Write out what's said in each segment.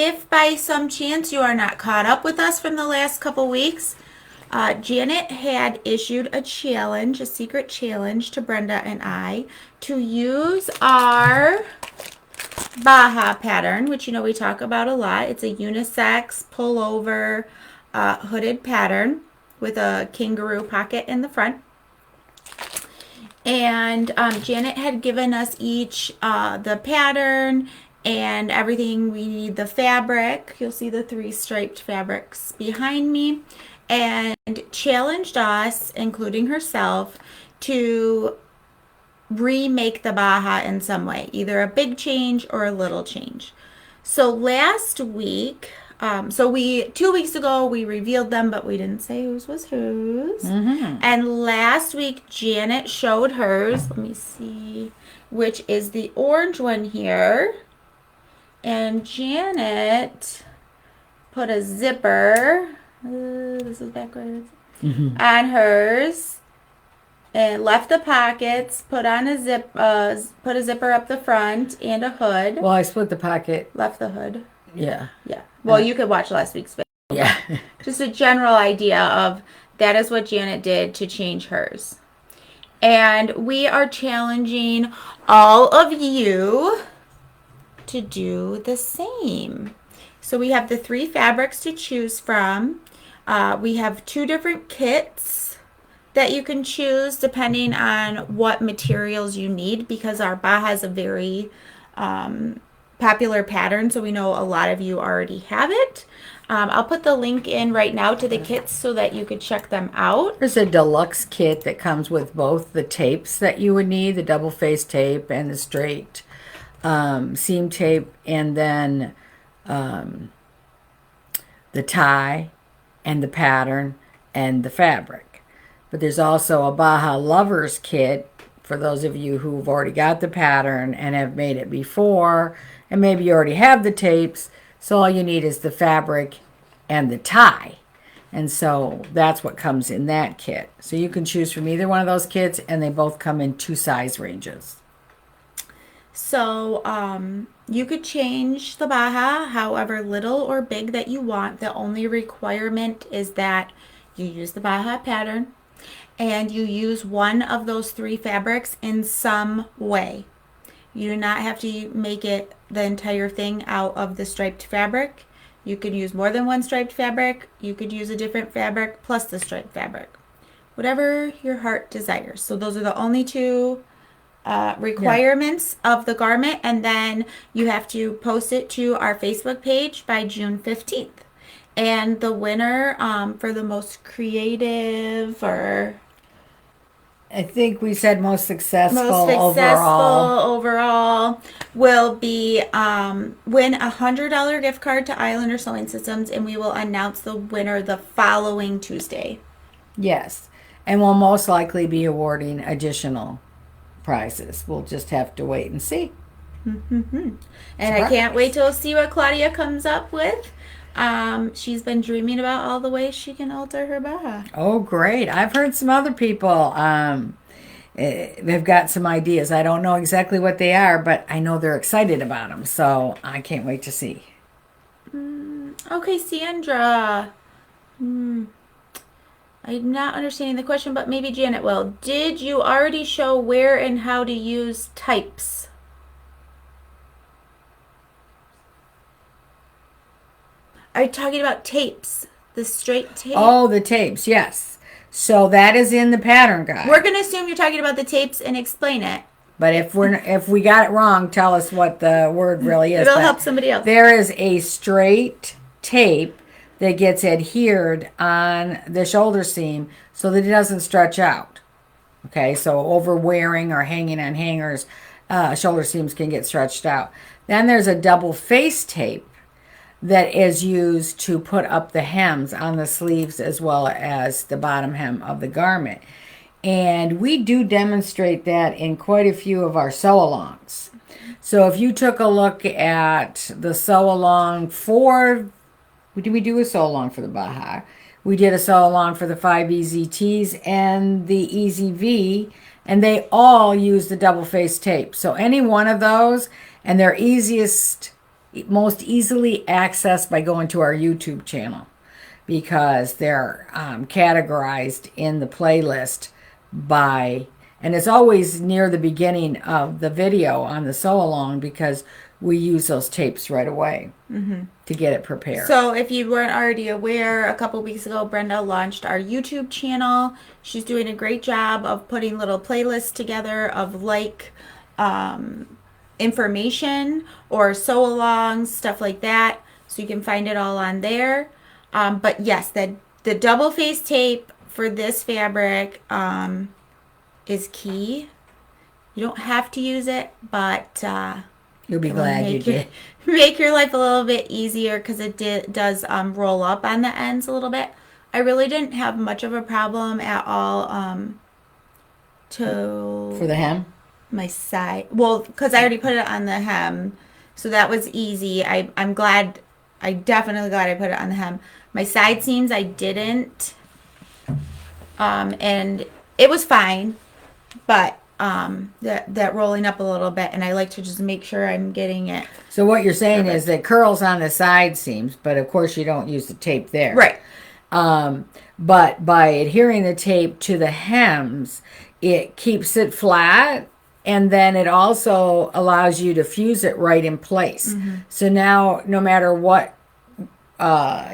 If by some chance you are not caught up with us from the last couple weeks, Janet had issued a challenge, a secret challenge to Brenda and I to use our Baja pattern, which you know we talk about a lot. It's a unisex pullover hooded pattern with a kangaroo pocket in the front. And Janet had given us each the pattern and everything. We need the fabric. You'll see the 3 striped fabrics behind me. And challenged us, including herself, to remake the Baja in some way, either a big change or a little change. So last week, 2 weeks ago we revealed them, but we didn't say whose was whose. And last week Janet showed hers. Let me see, which is the orange one here. And Janet put a zipper. This is backwards. On hers. And left the pockets, put on a put a zipper up the front and a hood. Well, I split the pocket. Left the hood. Yeah. Yeah. Well, you could watch last week's video. Yeah. Just a general idea of that is what Janet did to change hers. And we are challenging all of you to do the same. So we have the 3 fabrics to choose from. We have 2 different kits that you can choose depending on what materials you need, because our Baja is a very popular pattern, so we know a lot of you already have it. I'll put the link in right now to the kits so that you could check them out. There's a deluxe kit that comes with both the tapes that you would need, the double face tape and the straight seam tape, and then the tie and the pattern and the fabric. But there's also a Baja Lovers kit for those of you who've already got the pattern and have made it before, and maybe you already have the tapes, so all you need is the fabric and the tie. And so that's what comes in that kit. So you can choose from either one of those kits, and they both come in 2 size ranges. So you could change the Baja however little or big that you want. The only requirement is that you use the Baja pattern and you use one of those 3 fabrics in some way. You do not have to make it the entire thing out of the striped fabric. You could use more than one striped fabric. You could use a different fabric plus the striped fabric. Whatever your heart desires. So those are the only 2 requirements of the garment, and then you have to post it to our Facebook page by June 15th. And the winner for the most creative, or I think we said most successful overall will be win a $100 gift card to Islander Sewing Systems, and we will announce the winner the following Tuesday. Yes, and we'll most likely be awarding additional prizes. We'll just have to wait and see. And I can't wait to see what Claudia comes up with. She's been dreaming about all the ways she can alter her Baja. Oh, great. I've heard some other people they've got some ideas. I don't know exactly what they are, but I know they're excited about them, so I can't wait to see. Okay, Sandra. I'm not understanding the question, but maybe Janet will. Did you already show where and how to use types? Are you talking about tapes? The straight tape? Oh, the tapes, yes. So that is in the pattern guide. We're going to assume you're talking about the tapes and explain it. But if we got it wrong, tell us what the word really is. It'll help somebody else. There is a straight tape that gets adhered on the shoulder seam so that it doesn't stretch out. Okay, so over wearing or hanging on hangers, shoulder seams can get stretched out. Then there's a double face tape that is used to put up the hems on the sleeves as well as the bottom hem of the garment. And we do demonstrate that in quite a few of our sew-alongs. So if you took a look at the sew-along for, did we do a sew-along for the Baja? We did a sew-along for the 5 Easy Tees and the Easy V, and they all use the double face tape. So any one of those, and they're easiest most easily accessed by going to our YouTube channel because they're categorized in the playlist by, and it's always near the beginning of the video on the sew along because we use those tapes right away to get it prepared. So if you weren't already aware, a couple weeks ago, Brenda launched our YouTube channel. She's doing a great job of putting little playlists together of information or sew alongs, stuff like that. So you can find it all on there. But yes, the double face tape for this fabric is key. You don't have to use it, but you'll be glad you did. Make your life a little bit easier because it does roll up on the ends a little bit. I really didn't have much of a problem at all for the hem. My side, well, because I already put it on the hem, so that was easy. I'm glad. I definitely glad I put it on the hem. My side seams I didn't, and it was fine, but that rolling up a little bit, and I like to just make sure I'm getting it. So what you're saying is that curls on the side seams, but of course you don't use the tape there. Right. But by adhering the tape to the hems, it keeps it flat, and then it also allows you to fuse it right in place. So now, no matter what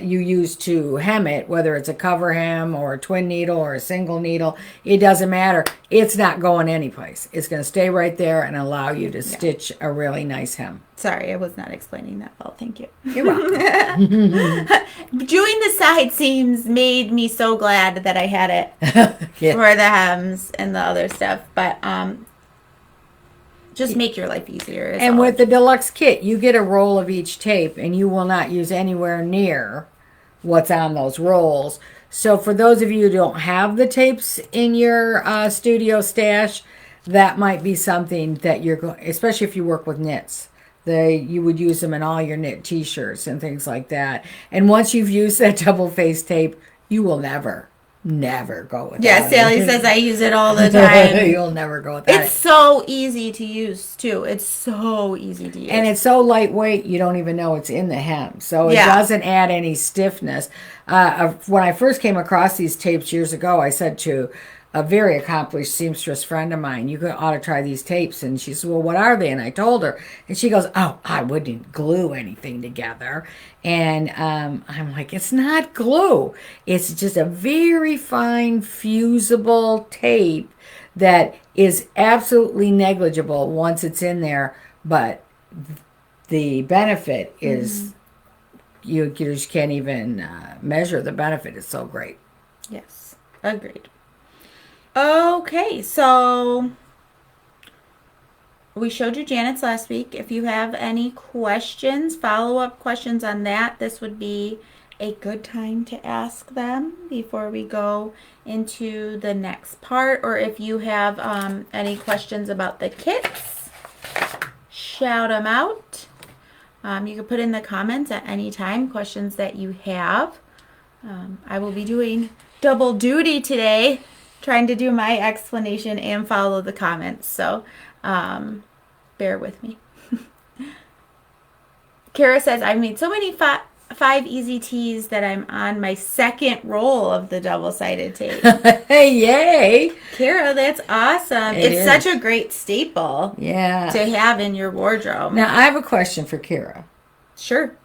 you use to hem it, whether it's a cover hem or a twin needle or a single needle, it doesn't matter. It's not going anyplace. It's going to stay right there and allow you to stitch a really nice hem. Sorry, I was not explaining that well. Thank you. You're welcome. Doing the side seams made me so glad that I had it for the hems and the other stuff. But just make your life easier. And with the deluxe kit, you get a roll of each tape, and you will not use anywhere near what's on those rolls. So for those of you who don't have the tapes in your studio stash, that might be something that you're going, especially if you work with knits. You would use them in all your knit t-shirts and things like that. And once you've used that double face tape, you will never go with that. Yeah, Sally says I use it all the time. You'll never go with that. It's so easy to use, too. It's so easy to use. And it's so lightweight, you don't even know it's in the hem. So it doesn't add any stiffness. When I first came across these tapes years ago, I said to a very accomplished seamstress friend of mine, you ought to try these tapes. And she said, well, what are they? And I told her. And she goes, oh, I wouldn't glue anything together. And I'm like, it's not glue. It's just a very fine, fusible tape that is absolutely negligible once it's in there. But the benefit is you just can't even measure the benefit. It's so great. Yes, agreed. Okay, so we showed you Janet's last week. If you have any questions, follow-up questions on that, this would be a good time to ask them before we go into the next part. Or if you have any questions about the kits, shout them out. You can put in the comments at any time questions that you have. I will be doing double duty today, trying to do my explanation and follow the comments. So bear with me. Kara says, I've made so many 5 easy tees that I'm on my second roll of the double-sided tape. Hey, yay! Kara, that's awesome. It's such a great staple to have in your wardrobe. Now, I have a question for Kara. Sure.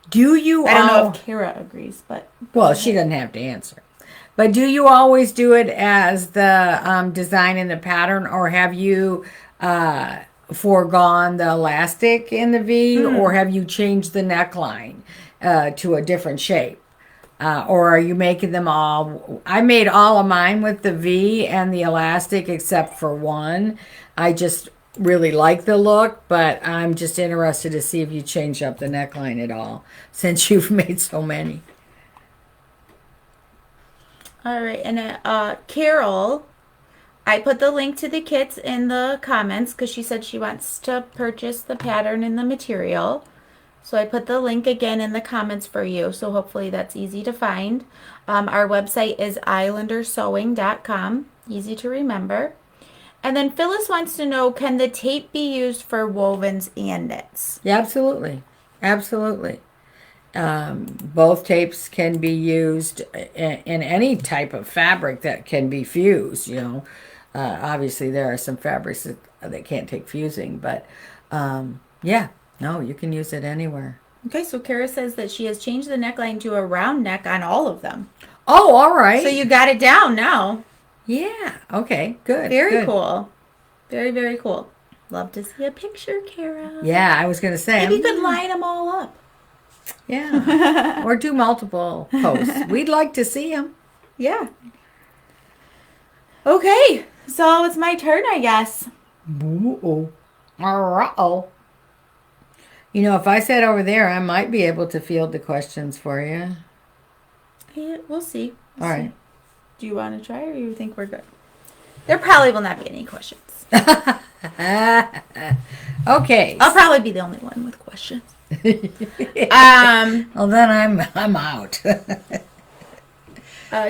Do you I don't know if Kara agrees, but... Well, she doesn't have to answer. But do you always do it as the design in the pattern, or have you foregone the elastic in the V, or have you changed the neckline to a different shape? Or are you making them all? I made all of mine with the V and the elastic except for one. I just really like the look, but I'm just interested to see if you change up the neckline at all since you've made so many. All right, and Carol, I put the link to the kits in the comments because she said she wants to purchase the pattern and the material. So I put the link again in the comments for you, so hopefully that's easy to find. Our website is islandersewing.com, easy to remember. And then Phyllis wants to know, can the tape be used for wovens and knits? Yeah, absolutely. Absolutely. Both tapes can be used in any type of fabric that can be fused. Obviously there are some fabrics that can't take fusing, but yeah, no, you can use it anywhere. Okay, so Kara says that she has changed the neckline to a round neck on all of them. Oh, all So right. you got it down now. Yeah. Okay. Good. Very Good. cool. Very, very cool. Love to see a picture, Kara. Yeah, I was gonna say. Maybe you could line them all up. Yeah. Or do multiple posts. We'd like to see them. Yeah. Okay, so it's my turn, I guess. Uh-oh. Uh-oh. If I sat over there, I might be able to field the questions for you. Yeah, we'll see. All right. Do you want to try, or you think we're good? There probably will not be any questions. Okay. I'll probably be the only one with questions. Well, then I'm out.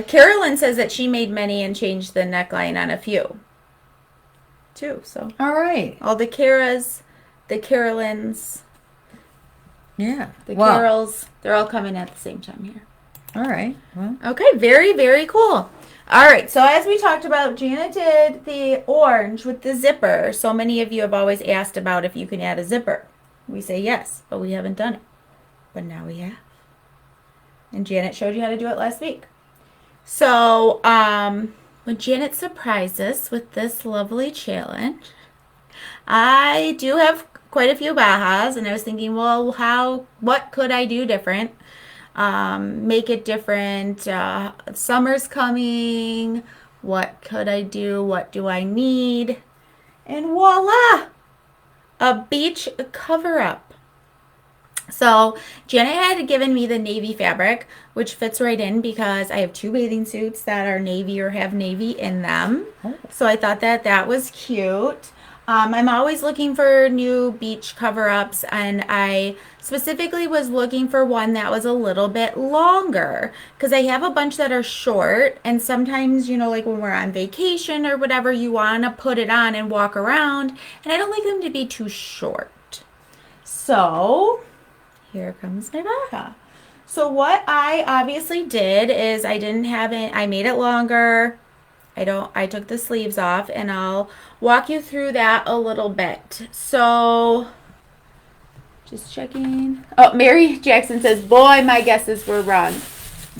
Carolyn says that she made many and changed the neckline on a few, too. So All right. all the Caras, the Carolyns, Yeah. the Well, Carols, they're all coming at the same time here. all right. Well, Okay, very, very cool. All right, so as we talked about, Janet did the orange with the zipper. So many of you have always asked about if you can add a zipper. We say yes, but we haven't done it. But now we have. And Janet showed you how to do it last week. So, when Janet surprised us with this lovely challenge, I do have quite a few Bajas, and I was thinking, well, what could I do different? Make it different. Summer's coming. What could I do? What do I need? And voila! A beach cover-up. So Janet had given me the navy fabric, which fits right in because I have two bathing suits that are navy or have navy in them. So I thought that was cute. I'm always looking for new beach cover-ups, and I specifically was looking for one that was a little bit longer because I have a bunch that are short, and sometimes, like when we're on vacation or whatever, you want to put it on and walk around, and I don't like them to be too short. So here comes my Baja. So what I obviously did is I didn't have it, I made it longer. I took the sleeves off, and I'll walk you through that a little bit. So just checking. Oh, Mary Jackson says, boy, my guesses were wrong.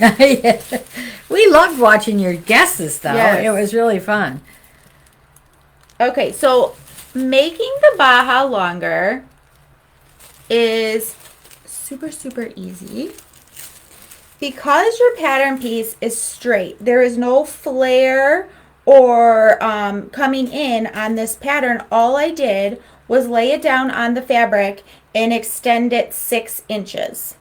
we loved watching your guesses, though. Yes. It was really fun. Okay, so making the Baja longer is super, super easy. Because your pattern piece is straight, there is no flare or coming in on this pattern. All I did was lay it down on the fabric and extend it 6 inches.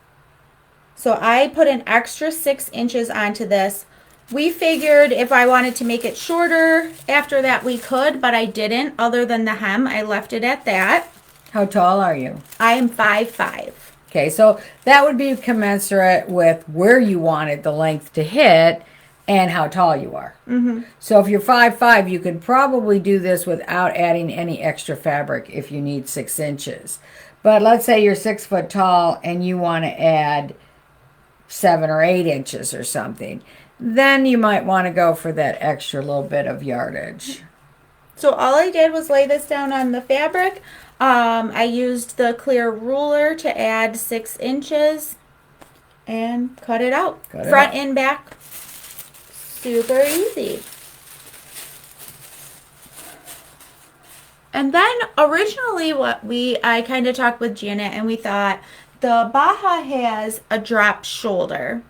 So I put an extra 6 inches onto this. We figured if I wanted to make it shorter after that we could, but I didn't. Other than the hem, I left it at that. How tall are you? I am 5'5". Okay, so that would be commensurate with where you wanted the length to hit and how tall you are. Mm-hmm. So if you're 5'5", you could probably do this without adding any extra fabric if you need 6 inches. But let's say you're 6 foot tall and you want to add 7 or 8 inches or something. Then you might want to go for that extra little bit of yardage. So all I did was lay this down on the fabric. I used the clear ruler to add 6 inches and cut it out. Front and back. Super easy. And then originally I kind of talked with Janet, and we thought the Baja has a drop shoulder.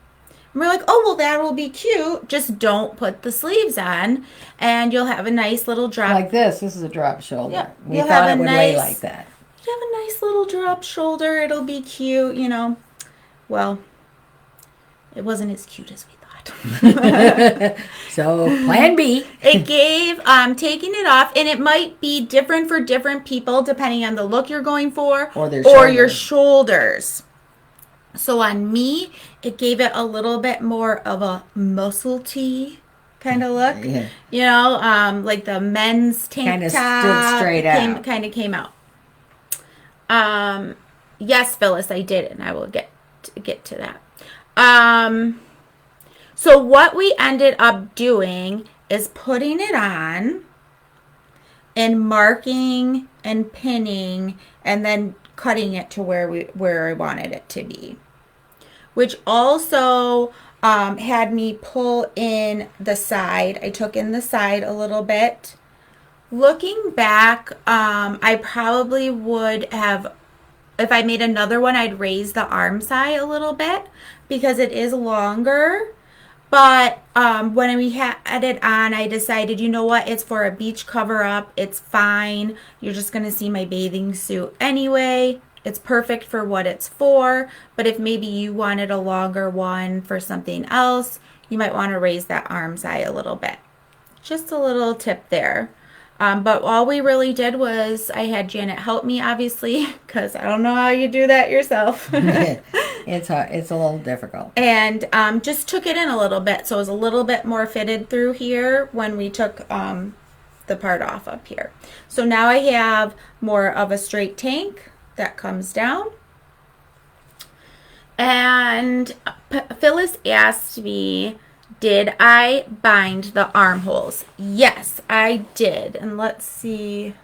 And we're like, oh, well, that will be cute. Just don't put the sleeves on, and you'll have a nice little drop. Like this. This is a drop shoulder. Yeah, We thought it would lay like that. You have a nice little drop shoulder. It'll be cute, Well, it wasn't as cute as we thought. So, plan B. It gave, taking it off, and it might be different for different people depending on the look you're going for or your shoulders. So on me, it gave it a little bit more of a muscle tee kind of look. Yeah. Like the men's tank Kinda top. stood straight out. Kind of came out. Yes, Phyllis, I did, and I will get to that. Um, so what we ended up doing is putting it on and marking and pinning and then cutting it to where I wanted it to be, which also had me pull in the side. I took in the side a little bit. Looking back, I probably would have, if I made another one, I'd raise the arm side a little bit because it is longer. But when we had it on, I decided, you know what? It's for a beach cover up. It's fine. You're just going to see my bathing suit anyway. It's perfect for what it's for. But if maybe you wanted a longer one for something else, you might want to raise that arm side a little bit. Just a little tip there. But all we really did was I had Janet help me, obviously, because I don't know how you do that yourself. It's a little difficult. And just took it in a little bit. So it was a little bit more fitted through here when we took the part off up here. So now I have more of a straight tank that comes down. And Phyllis asked me, did I bind the armholes? Yes, I did. And let's see.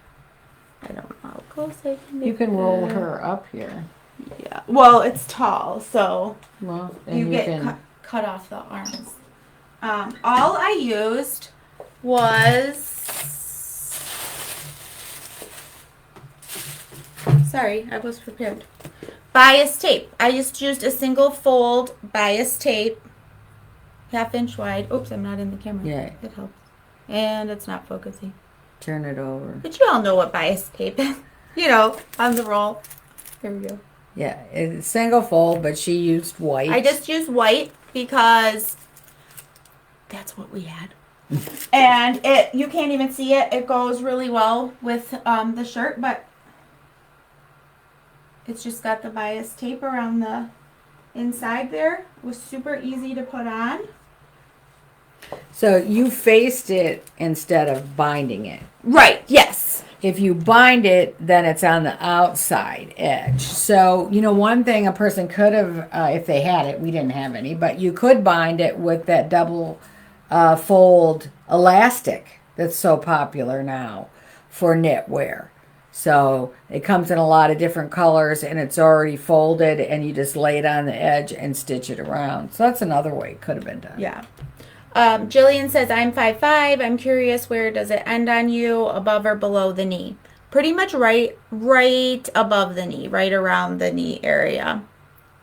I don't know how close I can make You can roll her up here. Yeah. Well, it's tall, so Well, you get cut off the arms. All I used was, sorry, I was prepared. Bias tape. I just used a single fold bias tape, 1/2 inch wide. Oops, I'm not in the camera. Yeah. It helps. And it's not focusing. Turn it over. But you all know what bias tape is. You know, on the roll. Here we go. Yeah, it's single fold, but she used white. I just used white because that's what we had. And you can't even see it. It goes really well with the shirt, but it's just got the bias tape around the inside there. It was super easy to put on. So you faced it instead of binding it. Right, yes. If you bind it, then it's on the outside edge. So, one thing a person could have, if they had it, we didn't have any, but you could bind it with that double fold elastic that's so popular now for knitwear. So it comes in a lot of different colors and it's already folded and you just lay it on the edge and stitch it around. So that's another way it could have been done. Yeah. Jillian says, I'm 5'5". I'm curious, where does it end on you, above or below the knee? Pretty much right above the knee, right around the knee area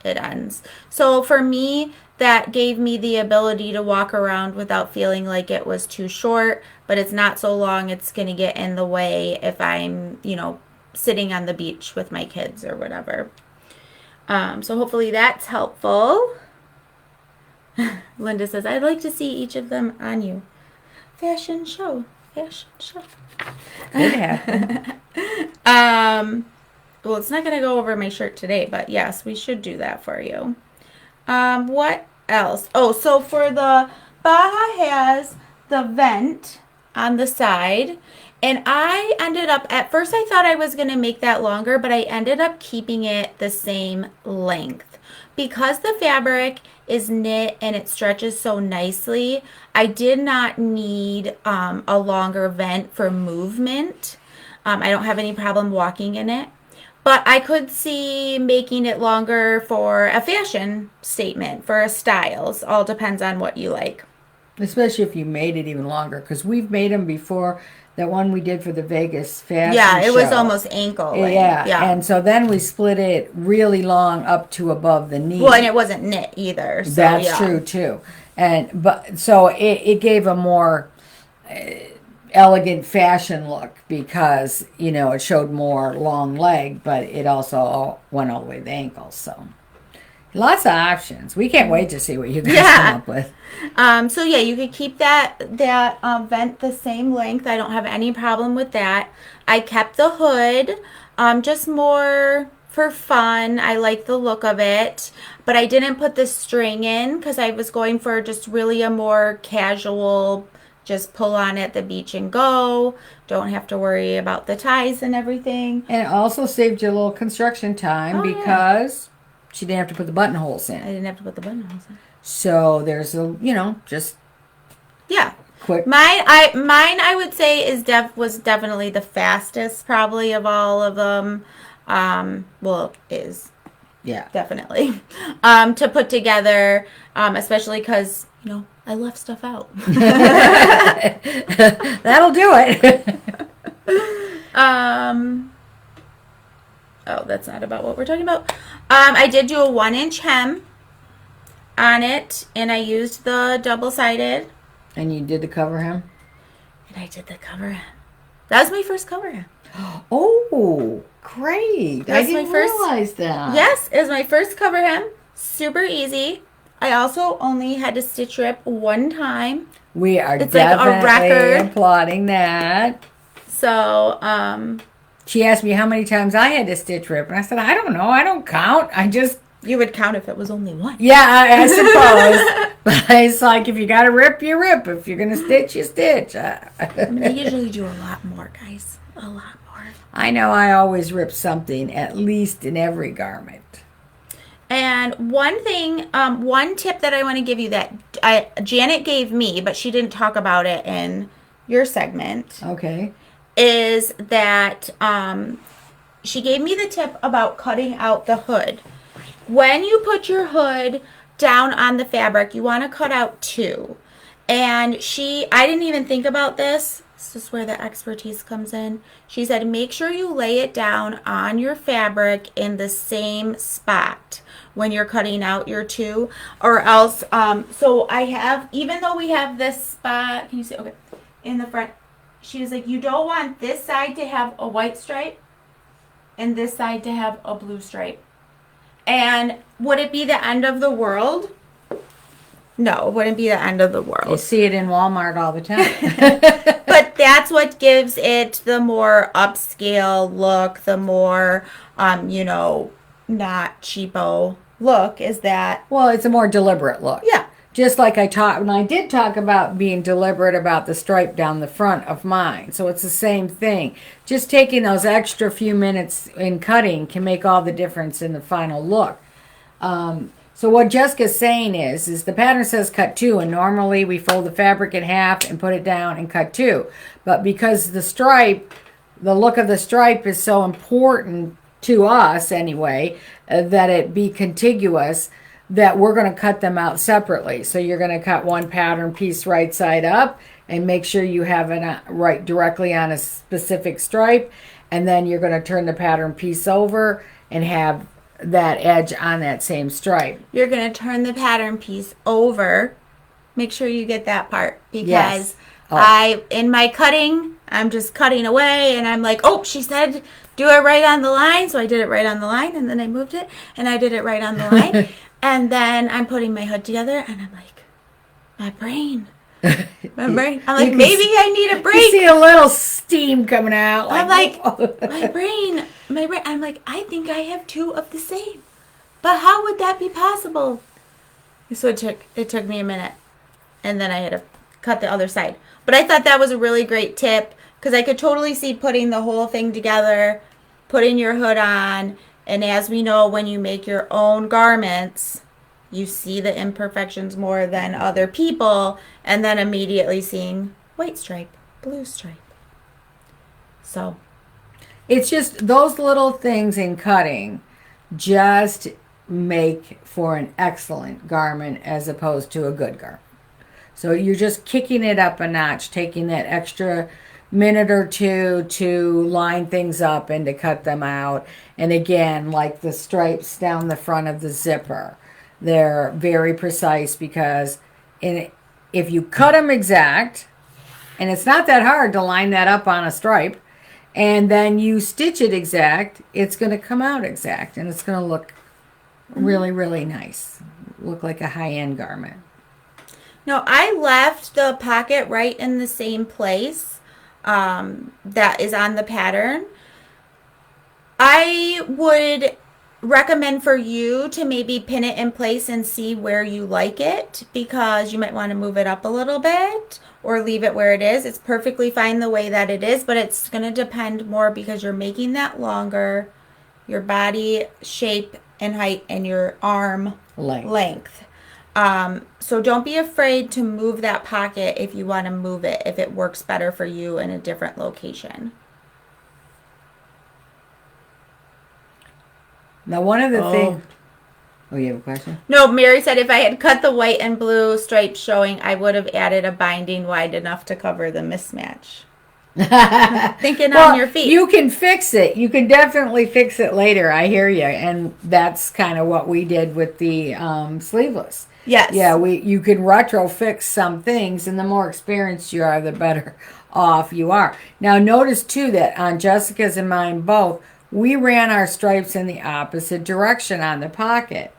it ends. So for me, that gave me the ability to walk around without feeling like it was too short, but it's not so long it's going to get in the way if I'm, sitting on the beach with my kids or whatever. So hopefully that's helpful. Linda says, I'd like to see each of them on you. Fashion show. Could happen. Well, it's not going to go over my shirt today, but yes, we should do that for you. What else? Oh, so for the Baja has the vent on the side. And I ended up, at first I thought I was going to make that longer, but I ended up keeping it the same length. Because the fabric is knit and it stretches so nicely, I did not need a longer vent for movement. I don't have any problem walking in it. But I could see making it longer for a fashion statement, for a styles. All depends on what you like. Especially if you made it even longer, because we've made them before. That one we did for the Vegas fashion Yeah, it was show. almost ankle length. Yeah, and so then we split it really long up to above the knee. Well, and it wasn't knit either. So, That's true too. So it gave a more elegant fashion look because it showed more long leg, but it also went all the way to the ankles. So lots of options. We can't wait to see what you guys come up with. So yeah, you could keep that vent the same length. I don't have any problem with that. I kept the hood, just more for fun. I like the look of it, but I didn't put the string in because I was going for just really a more casual, Just pull on at the beach and go. Don't have to worry about the ties and everything. And it also saved you a little construction time Oh, yeah. because she didn't have to put the buttonholes I in. didn't have to put the buttonholes in. So there's a, just Yeah. quick. Mine I would say was definitely the fastest probably of all of them. Well, is Yeah. definitely to put together, especially because I left stuff out. That'll do it. Oh, that's not about what we're talking about. I did do a 1-inch hem on it, and I used the double-sided. And you did the cover hem? And I did the cover hem. That was my first cover hem. Oh, great. I didn't realize that. Yes, it was my first cover hem. Super easy. I also only had to stitch rip one time. We are It's like a definitely record. applauding that. So, She asked me how many times I had to stitch rip, and I said, I don't know. I don't count. I just... you would count if it was only one. Yeah, I suppose. But it's like, if you got to rip, you rip. If you're going to stitch, you stitch. I mean, I usually do a lot more, guys. A lot more. I know I always rip something, at least in every garment. And one thing, one tip that I want to give you that Janet gave me, but she didn't talk about it in your segment, Okay. is that she gave me the tip about cutting out the hood. When you put your hood down on the fabric, you want to cut out 2. And I didn't even think about this. This is where the expertise comes in. She said, make sure you lay it down on your fabric in the same spot when you're cutting out your 2, or else, so I have, even though we have this spot, can you see, okay, in the front, she was like, you don't want this side to have a white stripe and this side to have a blue stripe. And would it be the end of the world? No, it wouldn't be the end of the world. You see it in Walmart all the time. But that's what gives it the more upscale look, the more, not cheapo look, is that. Well, it's a more deliberate look. Yeah. Just like when I did talk about being deliberate about the stripe down the front of mine. So it's the same thing. Just taking those extra few minutes in cutting can make all the difference in the final look. So what Jessica's saying is the pattern says cut 2, and normally we fold the fabric in half and put it down and cut 2. But because the look of the stripe is so important to us anyway, that it be contiguous, that we're going to cut them out separately. So you're going to cut one pattern piece right side up and make sure you have it right directly on a specific stripe. And then you're going to turn the pattern piece over and have that edge on that same stripe. You're going to turn the pattern piece over. Make sure you get that part, because Yes. Oh. in my cutting, I'm just cutting away and I'm like, oh, she said do it right on the line. So I did it right on the line, and then I moved it and I did it right on the line. And then I'm putting my hood together and I'm like, my brain. I'm like, maybe I need a break. You see a little steam coming out. I'm like, my brain. I'm like, I think I have 2 of the same. But how would that be possible? So it took me a minute. And then I had to cut the other side. But I thought that was a really great tip, because I could totally see putting the whole thing together, putting your hood on. And as we know, when you make your own garments, you see the imperfections more than other people, and then immediately seeing white stripe, blue stripe. So it's just those little things in cutting just make for an excellent garment as opposed to a good garment. So you're just kicking it up a notch, taking that extra minute or 2 to line things up and to cut them out. And again, like the stripes down the front of the zipper, they're very precise, because if you cut them exact, and it's not that hard to line that up on a stripe, and then you stitch it exact, it's going to come out exact, and it's going to look really, really nice. Look like a high-end garment. no, I left the pocket right in the same place that is on the pattern. I would recommend for you to maybe pin it in place and see where you like it, because you might want to move it up a little bit or leave it where it is. It's perfectly fine the way that it is, but it's going to depend more because you're making that longer, your body shape and height, and your arm length. So don't be afraid to move that pocket if you want to move it, if it works better for you in a different location. Now, one of the things. Oh, you have a question? No, Mary said if I had cut the white and blue stripes showing, I would have added a binding wide enough to cover the mismatch. Thinking Well, on your feet. you can fix it. You can definitely fix it later. I hear you, and that's kind of what we did with the sleeveless. Yes. Yeah, you can retro fix some things, and the more experienced you are, the better off you are. Now, notice too that on Jessica's and mine both, we ran our stripes in the opposite direction on the pocket.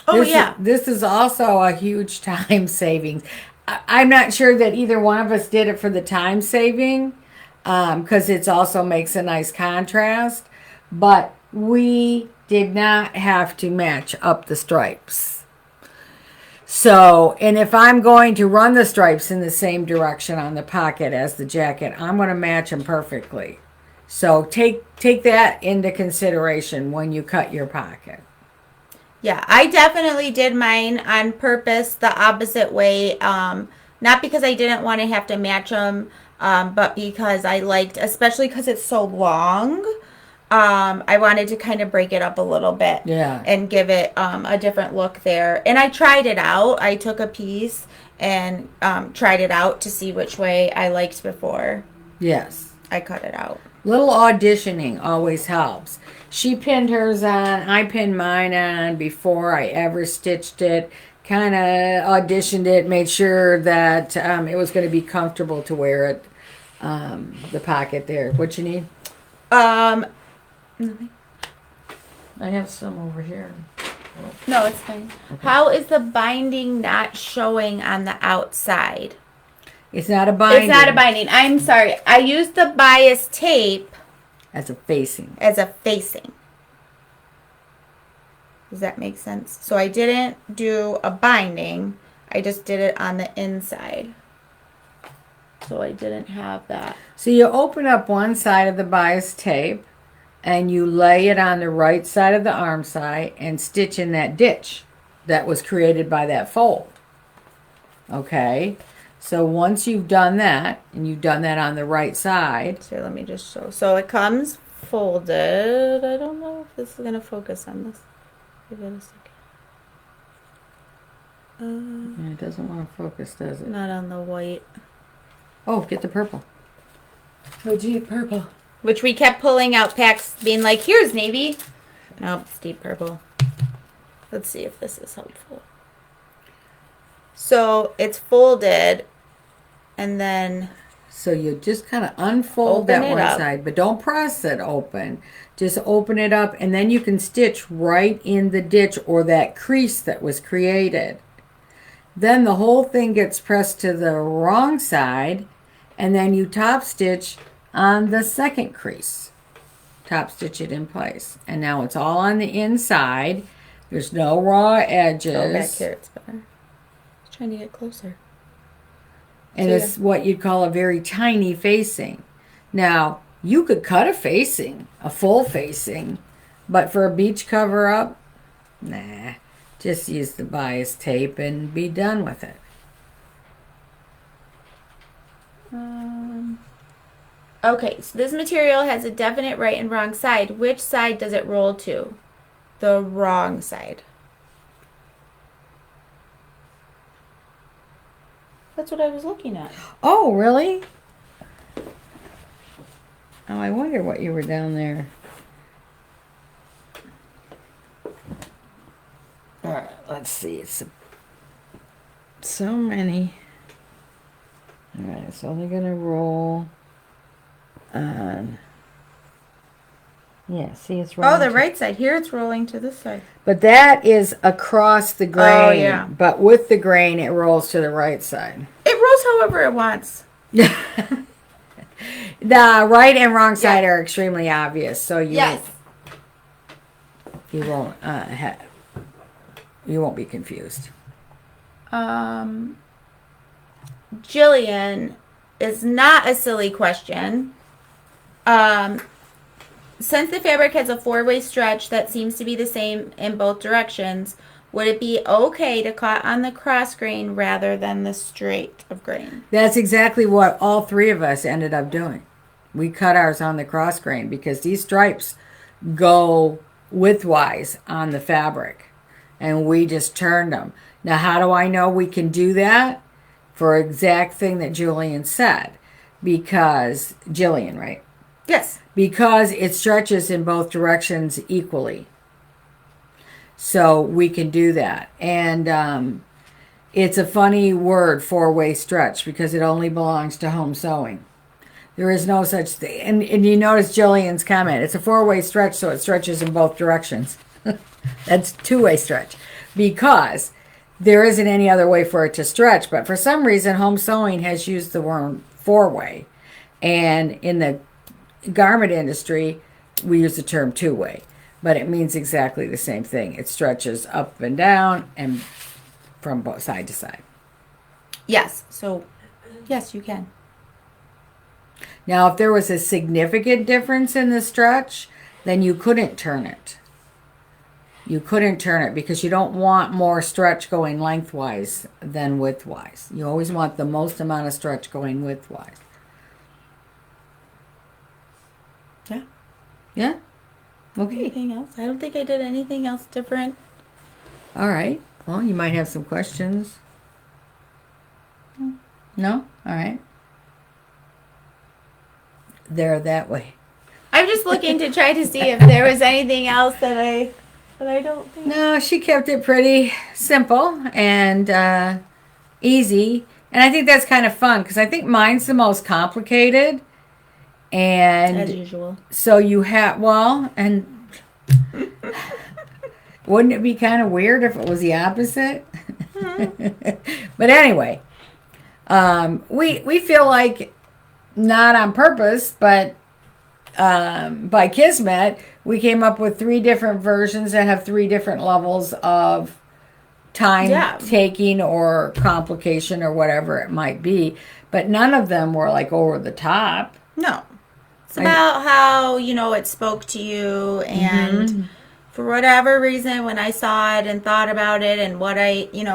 Oh, yeah. This is also a huge time savings. I'm not sure that either one of us did it for the time saving, because it also makes a nice contrast. But we did not have to match up the stripes. So, and if I'm going to run the stripes in the same direction on the pocket as the jacket, I'm going to match them perfectly. So take that into consideration when you cut your pocket. Yeah, I definitely did mine on purpose the opposite way. Not because I didn't want to have to match them, but because I liked, especially because it's so long, I wanted to kind of break it up a little bit. Yeah. And give it a different look there. And I tried it out. I took a piece and tried it out to see which way I liked before Yes. I cut it out. Little auditioning always helps. She pinned hers on, I pinned mine on before I ever stitched it. Kind of auditioned it, made sure that it was going to be comfortable to wear it. The pocket there. What you need? Nothing. I have some over here. No, it's fine. Okay. How is the binding not showing on the outside? It's not a binding. It's not a binding. I'm sorry. I used the bias tape as a facing. As a facing. Does that make sense? So I didn't do a binding. I just did it on the inside. So I didn't have that. So you open up one side of the bias tape and you lay it on the right side of the arm side and stitch in that ditch that was created by that fold. Okay? So once you've done that, and you've done that on the right side. So let me just show. So it comes folded. I don't know if this is going to focus on this. Give it a second. It doesn't want to focus, does it? Not on the white. Oh, get the purple. Oh, gee, purple. Which we kept pulling out packs, being like, here's navy. Nope, it's deep purple. Let's see if this is helpful. So it's folded, and then... So you just kind of unfold that one side, but don't press it open. Just open it up, and then you can stitch right in the ditch or that crease that was created. Then the whole thing gets pressed to the wrong side, and then you top stitch on the second crease. Top stitch it in place. And now it's all on the inside. There's no raw edges. Go back here, it's better. I was trying to get closer. And it's what you'd call a very tiny facing. Now, you could cut a facing, a full facing, but for a beach cover-up, nah. Just use the bias tape and be done with it. Okay, so this material has a definite right and wrong side. Which side does it roll to? The wrong side. That's what I was looking at. Oh, really? Oh, I wonder what you were down there. All right, let's see. It's so many. All right, it's only going to roll on. Yeah, see, it's rolling. Oh, the right side. Here it's rolling to this side. But that is across the grain. Oh, yeah. But with the grain, it rolls to the right side. It rolls however it wants. The right and wrong side are extremely obvious. So you. Yes. You won't you won't be confused. Jillian is not a silly question. Um, since the fabric has a four-way stretch that seems to be the same in both directions, would it be okay to cut on the cross grain rather than the straight of grain? That's exactly what all three of us ended up doing. We cut ours on the cross grain because these stripes go widthwise on the fabric, and we just turned them. Now, how do I know we can do that? For exact thing that Julian said, because Jillian, right? Yes. Because it stretches in both directions equally. So we can do that. And it's a funny word, four-way stretch, because it only belongs to home sewing. There is no such thing. And you notice Jillian's comment. It's a four-way stretch, so it stretches in both directions. That's two-way stretch. Because there isn't any other way for it to stretch. But for some reason, home sewing has used the word four-way. And in the garment industry, we use the term two-way. But it means exactly the same thing. It stretches up and down and from both side to side. Yes. So, yes, you can. Now, if there was a significant difference in the stretch, then you couldn't turn it. You couldn't turn it because you don't want more stretch going lengthwise than widthwise. You always want the most amount of stretch going widthwise. Yeah. Yeah? Okay. Anything else? I don't think I did anything else different. All right. Well, you might have some questions. No? All right. They're that way. I'm just looking to try to see if there was anything else that I don't think. No, she kept it pretty simple and easy. And I think that's kind of fun because I think mine's the most complicated. And as usual. So you have, well, and wouldn't it be kind of weird if it was the opposite? But anyway, we feel like not on purpose, but by Kismet, we came up with 3 different versions that have 3 different levels of time taking or complication or whatever it might be. But none of them were like over the top. No. It's about how, it spoke to you and for whatever reason, when I saw it and thought about it and what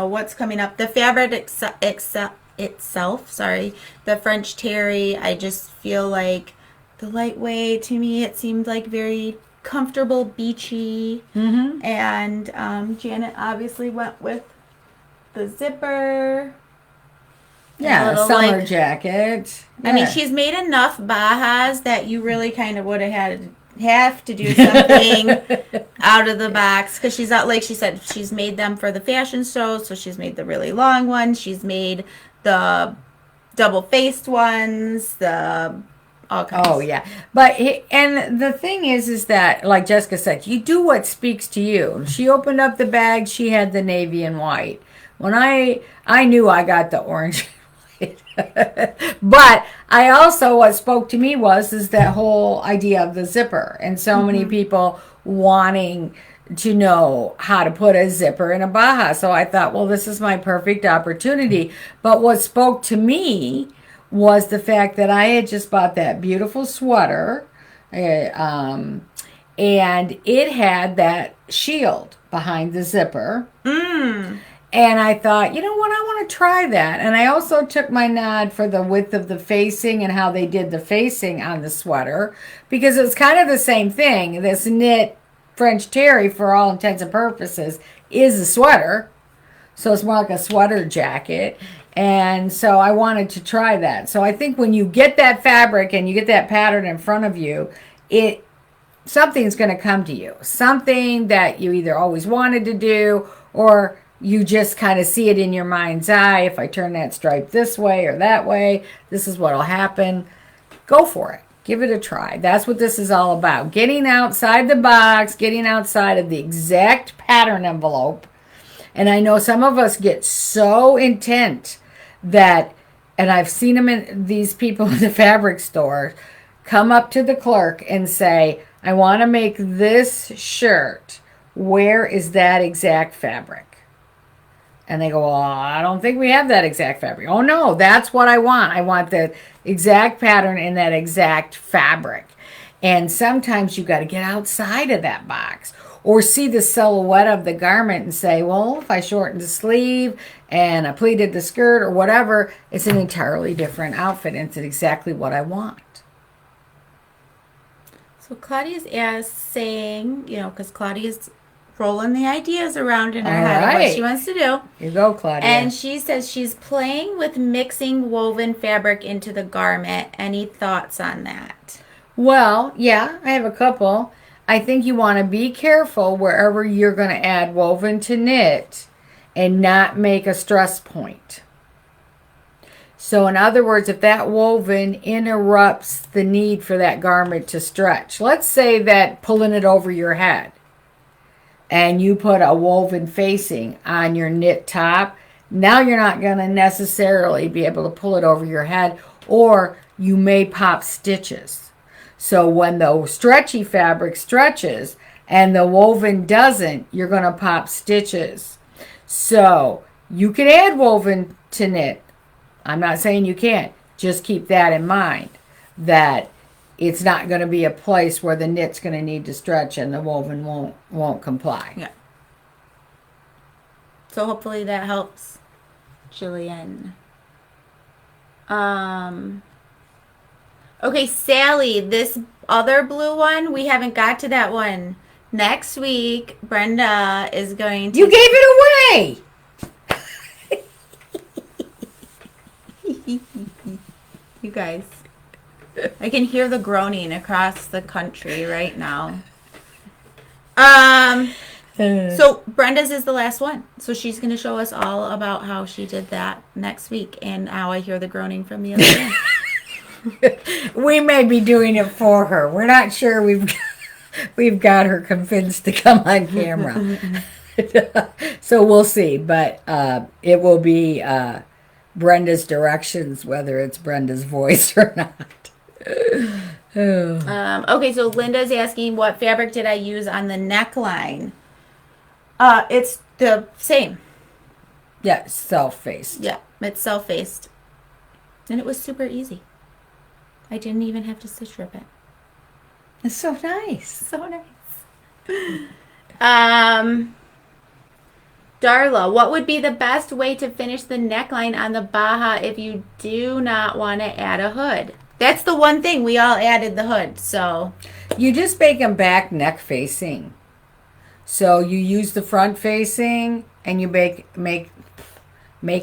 what's coming up, the fabric itself, the French terry, I just feel like the lightweight, to me, it seemed like very comfortable, beachy. And Janet obviously went with the zipper. Yeah, a summer jacket. Yeah. I mean, she's made enough Bajas that you really kind of would have to do something out of the box, because she's not, like she said, she's made them for the fashion shows, so she's made the really long ones, she's made the double-faced ones, the all kinds. Oh yeah, but and the thing is that, like Jessica said, you do what speaks to you. She opened up the bag, she had the navy and white. When I knew I got the orange. But I also, what spoke to me is that whole idea of the zipper, and so many people wanting to know how to put a zipper in a Baja. So I thought, well, this is my perfect opportunity. But what spoke to me was the fact that I had just bought that beautiful sweater, and it had that shield behind the zipper. And I thought, you know what, I want to try that. And I also took my nod for the width of the facing and how they did the facing on the sweater, because it's kind of the same thing. This knit French terry, for all intents and purposes, is a sweater. So it's more like a sweater jacket. And so I wanted to try that. So I think when you get that fabric and you get that pattern in front of you, something's going to come to you. Something that you either always wanted to do, or you just kind of see it in your mind's eye. If I turn that stripe this way or that way, this is what will happen. Go for it. Give it a try. That's what this is all about. Getting outside the box, getting outside of the exact pattern envelope. And I know some of us get so intent that, and I've seen them in these people in the fabric store, come up to the clerk and say, I want to make this shirt where is that exact fabric? And they go, well, I don't think we have that exact fabric. Oh, no, that's what I want. I want the exact pattern in that exact fabric. And sometimes you got to get outside of that box or see the silhouette of the garment and say, well, if I shortened the sleeve and I pleated the skirt or whatever, it's an entirely different outfit. And it's exactly what I want. So Claudia's saying, because Claudia's rolling the ideas around in her All head of what right. she wants to do. Here you go, Claudia. And she says she's playing with mixing woven fabric into the garment. Any thoughts on that? Well, yeah, I have a couple. I think you want to be careful wherever you're going to add woven to knit and not make a stress point. So in other words, if that woven interrupts the need for that garment to stretch, let's say that pulling it over your head and you put a woven facing on your knit top, now you're not going to necessarily be able to pull it over your head, or you may pop stitches. So when the stretchy fabric stretches and the woven doesn't, you're going to pop stitches. So you can add woven to knit. I'm not saying you can't. Just keep that in mind, that it's not going to be a place where the knit's going to need to stretch and the woven won't comply. Yeah. So hopefully that helps, Jillian. Okay, Sally, this other blue one, we haven't got to that one. Next week, Brenda is going to... You gave it away! You guys, I can hear the groaning across the country right now. So Brenda's is the last one. So she's going to show us all about how she did that next week and how I hear the groaning from the other end. We may be doing it for her. We're not sure we've got her convinced to come on camera. So we'll see. But it will be Brenda's directions, whether it's Brenda's voice or not. Okay, so Linda's asking, what fabric did I use on the neckline? It's the same. Yeah, self-faced. Yeah, it's self-faced. And it was super easy. I didn't even have to stitch rip it. It's so nice. So nice. Darla, what would be the best way to finish the neckline on the Baja if you do not want to add a hood? That's the one thing. We all added the hood, so. You just make them back neck facing. So you use the front facing and you make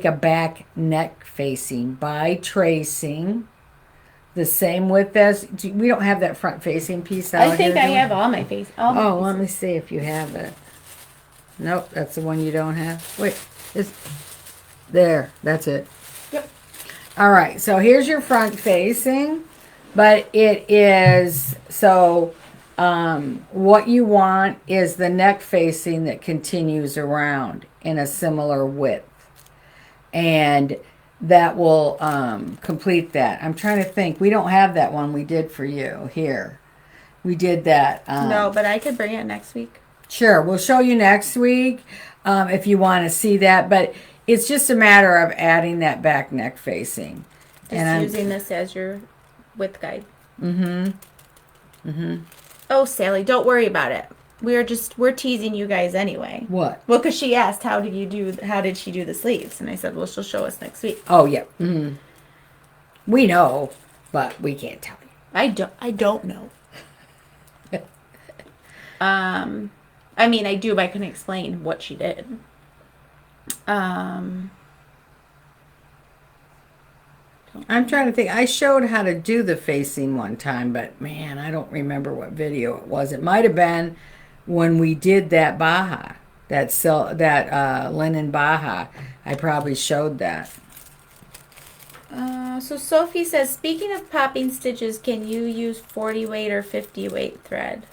a back neck facing by tracing the same width as... We don't have that front facing piece out I think here, I do we? have all my face. All my Oh, let me see if you have it. Nope, that's the one you don't have. Wait, there, that's it. Yep. All right, so here's your front facing, but it is, so what you want is the neck facing that continues around in a similar width. And that will complete that. I'm trying to think. We don't have that one we did for you here. We did that. No, but I could bring it next week. Sure, we'll show you next week if you want to see that. But it's just a matter of adding that back neck facing. Just using this as your width guide. Oh, Sally, don't worry about it. We're teasing you guys anyway. What? Well, because she asked, how did she do the sleeves? And I said, well, she'll show us next week. Oh, yeah. We know, but we can't tell you. I don't know. I mean, I do, but I couldn't explain what she did. I'm trying to think. I showed how to do the facing one time, but man, I don't remember what video it was. It might have been when we did that Baja, that linen Baja. I probably showed that. So Sophie says, speaking of popping stitches, can you use 40 weight or 50 weight thread?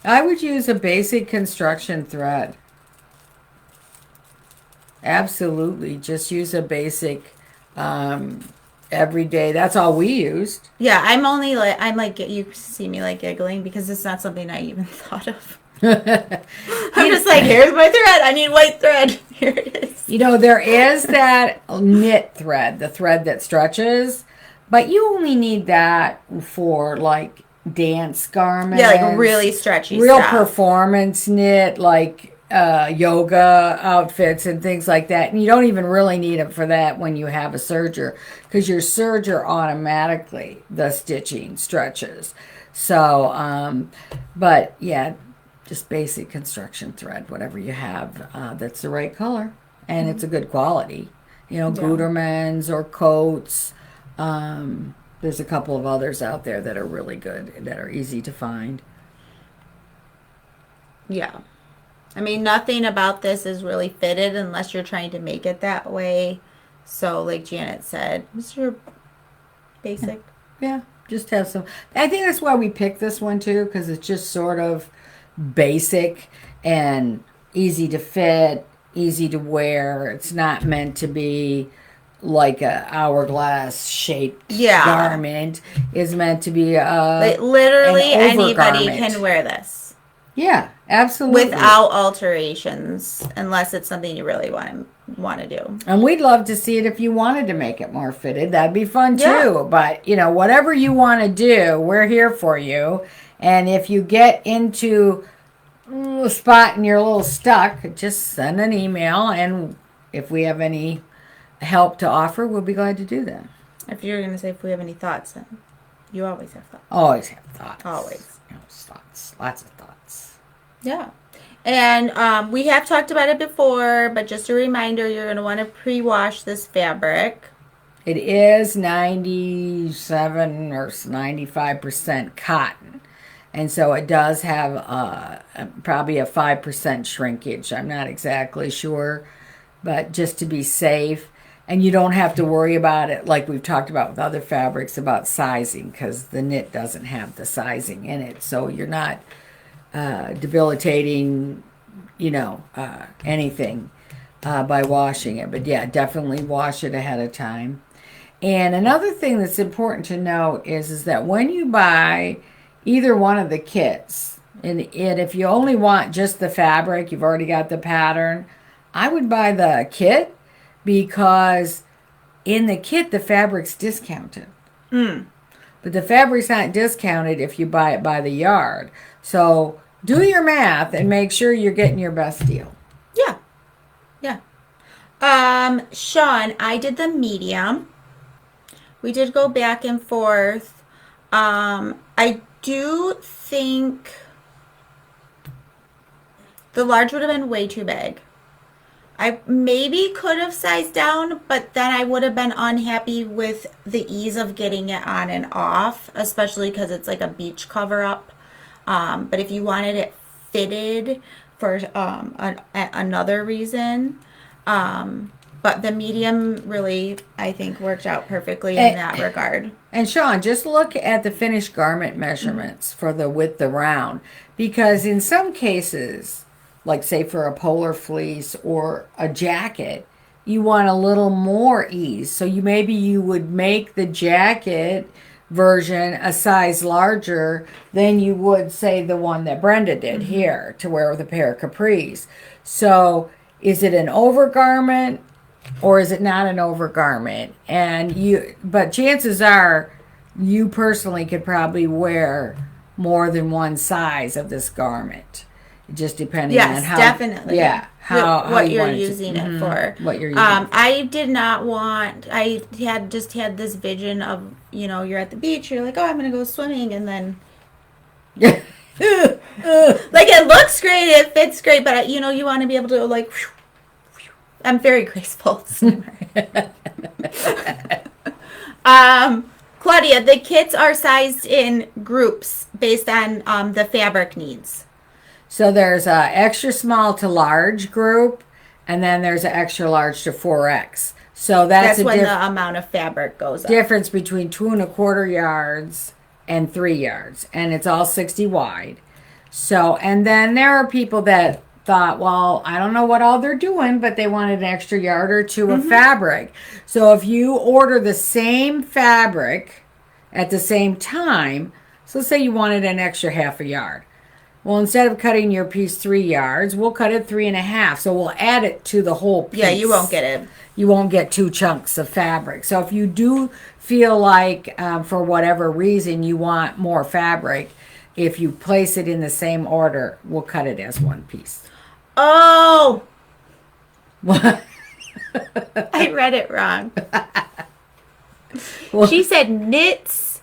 I would use a basic construction thread. Absolutely. Just use a basic every day. That's all we used. Yeah, I'm like, you see me like giggling because it's not something I even thought of. I'm just like, here's my thread. I need white thread. Here it is. There is that knit thread, the thread that stretches, but you only need that for like dance Yeah, like garments, really stretchy real stuff. performance knit, like yoga outfits and things like that. And you don't even really need it for that when you have a serger, because your serger automatically, the stitching stretches. So, but yeah, just basic construction thread, whatever you have that's the right color and it's a good quality. Yeah. Gutermans or coats. There's a couple of others out there that are really good, that are easy to find. Yeah. I mean, nothing about this is really fitted unless you're trying to make it that way. So, like Janet said, Mr. Basic. Yeah, just have some. I think that's why we picked this one too, because it's just sort of basic and easy to fit, easy to wear. It's not meant to be like a hourglass shaped Yeah. garment. It's meant to be Like, an literally anybody overgarment. can wear this Yeah, absolutely. without alterations, unless it's something you really want to do. And we'd love to see it if you wanted to make it more fitted. That'd be fun Yeah. too. But, whatever you want to do, we're here for you. And if you get into a spot and you're a little stuck, just send an email. And if we have any help to offer, we'll be glad to do that. If you're going to say if we have any thoughts, then you always have thoughts. Always have thoughts. Always. Thoughts. Lots of thoughts. Yeah. And we have talked about it before, but just a reminder, you're going to want to pre-wash this fabric. It is 97 or 95% cotton. And so it does have probably a 5% shrinkage. I'm not exactly sure, but just to be safe. And you don't have to worry about it like we've talked about with other fabrics about sizing, because the knit doesn't have the sizing in it. So you're not debilitating, anything by washing it. But yeah, definitely wash it ahead of time. And another thing that's important to note is that when you buy either one of the kits, and if you only want just the fabric, you've already got the pattern, I would buy the kit, because in the kit the fabric's discounted. But the fabric's not discounted if you buy it by the yard. So do your math and make sure you're getting your best deal. Yeah. Yeah. Sean, I did the medium. We did go back and forth. I do think the large would have been way too big. I maybe could have sized down, but then I would have been unhappy with the ease of getting it on and off, especially because it's like a beach cover up. But if you wanted it fitted for another reason, but the medium really, I think, worked out perfectly in that regard. And Sean, just look at the finished garment measurements for the width around, because in some cases, like say for a polar fleece or a jacket, you want a little more ease. So maybe you would make the jacket version a size larger than you would, say, the one that Brenda did here to wear with a pair of capris. So is it an overgarment or is it not an overgarment? But chances are you personally could probably wear more than one size of this garment, just depending on how. Definitely. Yeah, what you're using it for. What you're using. I did not want. I had this vision of, you're at the beach. You're like, oh, I'm gonna go swimming, and then. Like, it looks great, it fits great, but you want to be able to like. I'm very graceful. Claudia, the kits are sized in groups based on the fabric needs. So there's a extra small to large group, and then there's an extra large to 4X. So that's when the amount of fabric goes up. Difference between 2¼ yards and 3 yards, and it's all 60 wide. So, and then there are people that thought, well, I don't know what all they're doing, but they wanted an extra yard or two of fabric. So if you order the same fabric at the same time, so let's say you wanted an extra ½ a yard. Well, instead of cutting your piece 3 yards, we'll cut it 3.5. So we'll add it to the whole piece. Yeah, you won't get it. You won't get 2 chunks of fabric. So if you do feel like, for whatever reason, you want more fabric, if you place it in the same order, we'll cut it as one piece. Oh, What? I read it wrong. Well, She said knits,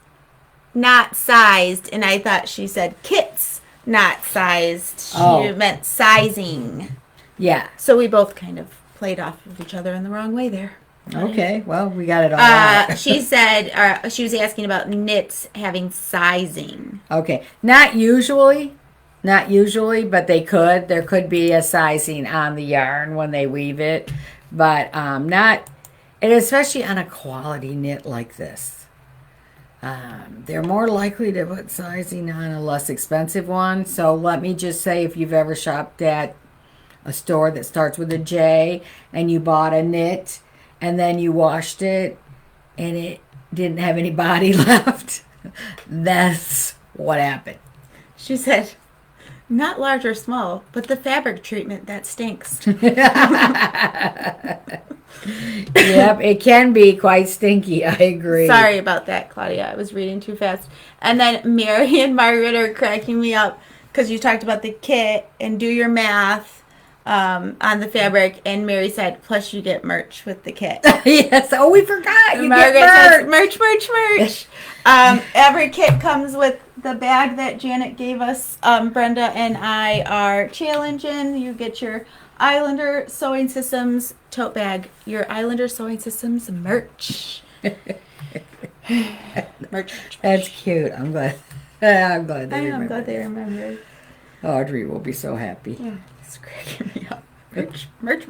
not sized, and I thought she said kits, not sized. She Oh. meant sizing. yeah. So we both kind of played off of each other in the wrong way there. Okay. Well, we got it all out. She said she was asking about knits having sizing. Okay. Not usually. Not usually, but they could. There could be a sizing on the yarn when they weave it, but not, and especially on a quality knit like this. They're more likely to put sizing on a less expensive one. So let me just say, if you've ever shopped at a store that starts with a J and you bought a knit and then you washed it and it didn't have any body left, that's what happened. She said, not large or small, but the fabric treatment, that stinks. Yep, it can be quite stinky. I agree. Sorry about that, Claudia. I was reading too fast. And then Mary and Margaret are cracking me up because you talked about the kit and do your math on the fabric. And Mary said, plus you get merch with the kit. Yes. Oh, we forgot. And You Margaret get says, merch. Every kit comes with the bag that Janet gave us. Brenda and I are challenging. You get your Islander Sewing Systems tote bag, your Islander Sewing Systems merch. merch. That's cute. I'm glad. I'm glad I they know, I'm remembered. glad they remembered. Audrey will be so happy. Yeah, it's cracking me up. Merch.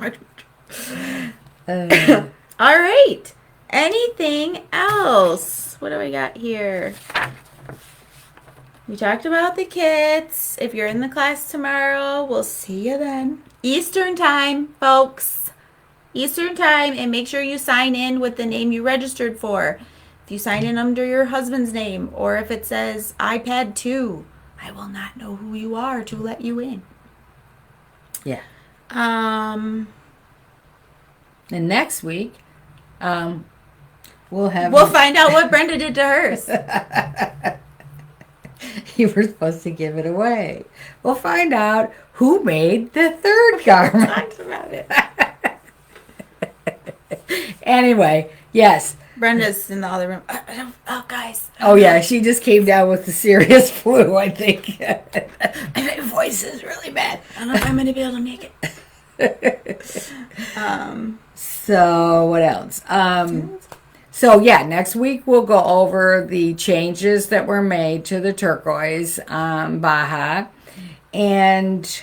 Uh, All right. Anything else? What do we got here? We talked about the kits. If you're in the class tomorrow, we'll see you then. Eastern time, folks. Eastern time, and make sure you sign in with the name you registered for. If you sign in under your husband's name, or if it says iPad 2, I will not know who you are to let you in. yeah. Um, And next week, we'll find out what Brenda did to hers. You were supposed to give it away. We'll find out who made the third garment. Talked about it. Anyway, yes. Brenda's in the other room. Oh, guys. Oh, yeah, she just came down with the serious flu, I think. My voice is really bad. I don't know if I'm going to be able to make it. So, what else? So, yeah, next week we'll go over the changes that were made to the turquoise Baja. And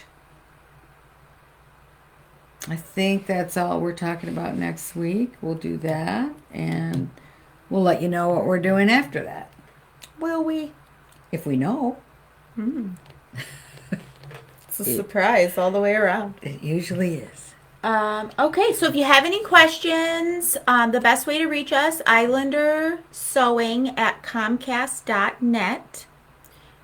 I think that's all we're talking about next week. We'll do that. And we'll let you know what we're doing after that. Will we? If we know. It's a surprise all the way around. It usually is. Okay, so if you have any questions, the best way to reach us, islandersewing@comcast.net.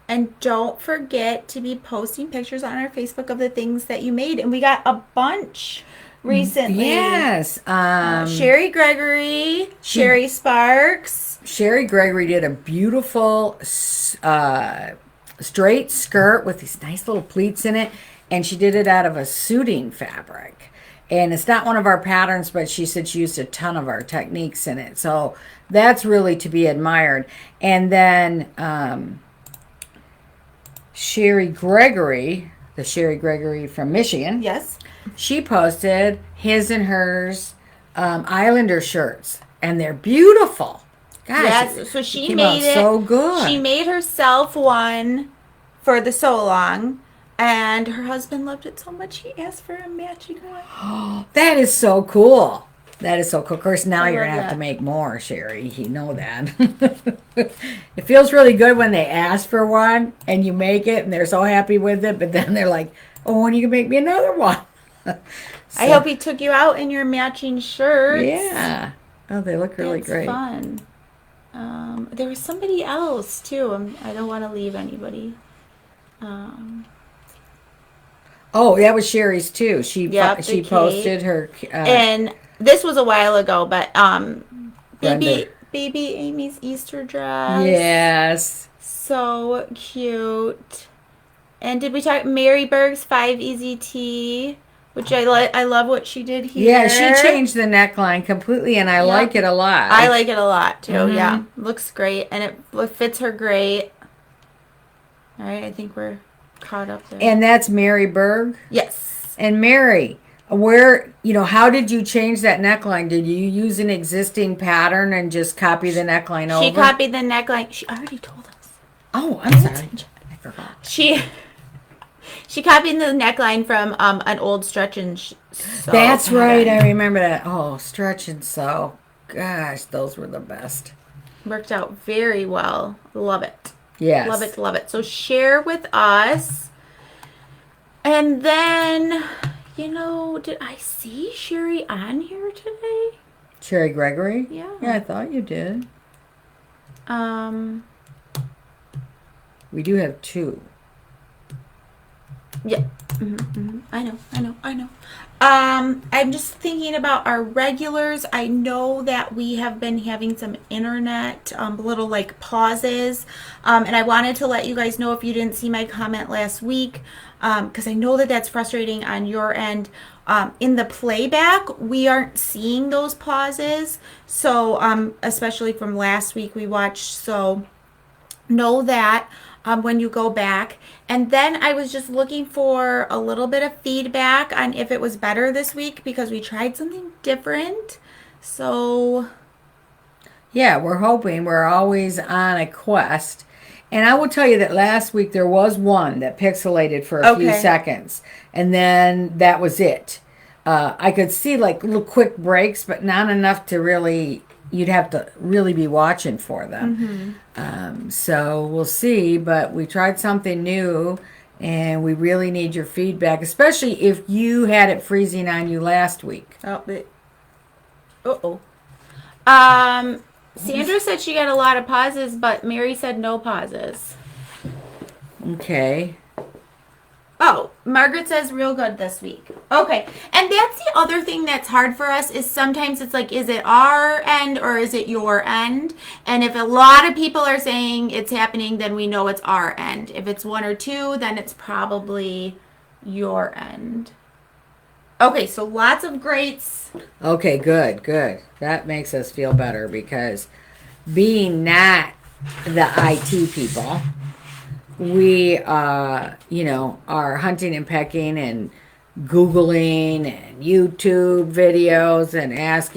And don't forget to be posting pictures on our Facebook of the things that you made. And we got a bunch recently. Yes. Sherry Gregory, Sherry Sparks. Sherry Gregory did a beautiful straight skirt with these nice little pleats in it. And she did it out of a suiting fabric. And it's not one of our patterns, but she said she used a ton of our techniques in it. So that's really to be admired. And then Sherry Gregory, the Sherry Gregory from Michigan. Yes. She posted his and hers Islander shirts. And they're beautiful. Gosh, Yes, so she came made out it. so good. She made herself one for the sew along, and her husband loved it so much he asked for a matching one. That is so cool. That is so cool. Of course, now I you're love going to have to that. make more, Sherry. You know that. It feels really good when they ask for one and you make it and they're so happy with it, but then they're like, oh, when are you going to make me another one? I hope he took you out in your matching shirts. Yeah. Oh, they look really That's great. fun. There was somebody else, too. I don't want to leave anybody Um, Oh, that was Sherry's too. yep, the She cape. posted her And this was a while ago, but Brenda. baby Amy's Easter dress. Yes. So cute. And did we talk Mary Berg's 5 Easy Tea, which I love what she did Yeah, she here. changed the neckline completely, and I like Yep. it a lot. I like it a lot too. Mm-hmm. Yeah. Looks great and it fits her great. All right, I think we're caught up there. And that's Mary Berg. Yes. And Mary, how did you change that neckline? Did you use an existing pattern and just copy the neckline She over? copied the neckline. She already told us. Oh, I'm Pay sorry. attention. I forgot. She copied the neckline from an old stretch and sew That's right. pattern. I remember that. Oh, stretch and sew. Gosh, those were the best. Worked out very well. Love it. Yes. Love it, love it. So share with us. And then, did I see Sherry on here today? Cherry Gregory? Yeah. Yeah, I thought you did. Um, We do have two. yeah. I know. I'm just thinking about our regulars. I know that we have been having some internet, little like pauses. And I wanted to let you guys know if you didn't see my comment last week, because I know that that's frustrating on your end. In the playback, we aren't seeing those pauses. So, especially from last week we watched. So, know that when you go back. And then I was just looking for a little bit of feedback on if it was better this week because we tried something different. So, Yeah, we're hoping. We're always on a quest. And I will tell you that last week there was one that pixelated for a few okay. seconds. And then that was it. I could see like little quick breaks, but not enough to really, you'd have to really be watching for them. So we'll see. But we tried something new. And we really need your feedback, especially if you had it freezing on you last week. Uh-oh. Sandra said she got a lot of pauses, but Mary said no pauses. Okay. Oh, Margaret says real good this week. Okay. And that's the other thing that's hard for us is sometimes it's like, is it our end or is it your end? And if a lot of people are saying it's happening, then we know it's our end. If it's one or two, then it's probably your end. Okay, so lots of greats. Okay, good, good. That makes us feel better because being not the IT people, we, are hunting and pecking and Googling and YouTube videos and asking